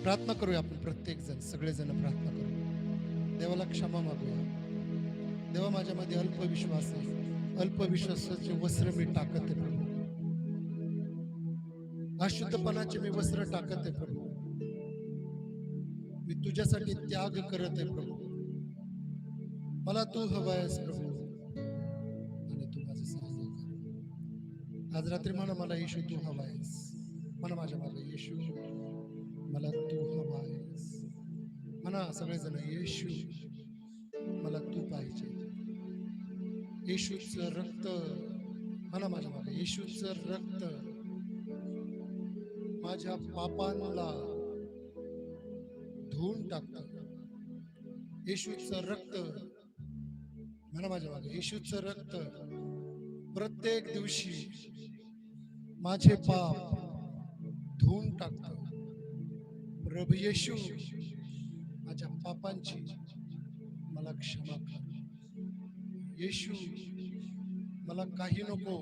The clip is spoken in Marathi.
प्रार्थना करूया आपण प्रत्येक जण, सगळेजण प्रार्थना करू. देवाला क्षमा मागूया. देवा, माझ्यामध्ये अल्पविश्वास आहे. अल्पविश्वासाचे वस्त्र मी टाकत आहे प्रभू. अशुद्धपणाचे मी वस्त्र टाकत आहे प्रभू. मी तुझ्यासाठी त्याग करत आहे प्रभू. मला तू हवायस प्रभू आणि तू माझं सहाय्य कर. आज रात्री म्हणा, येशू तू हवायस. म्हणा माझ्या मागे, येशू मला तू हवायस. म्हणा सगळेजण, येशू मला तू पाहिजे. येशूचं रक्त, म्हणा माझ्या मागे, येशूचं रक्त माझ्या पापांना धुवून टाकतं. येशूचं रक्त, म्हणा माझ्या मागे, येशूचं रक्त प्रत्येक दिवशी माझे पाप धुवून टाकतं. प्रभू येशू, माझ्या पापांची मला क्षमा कर. येशू, मला काही नको,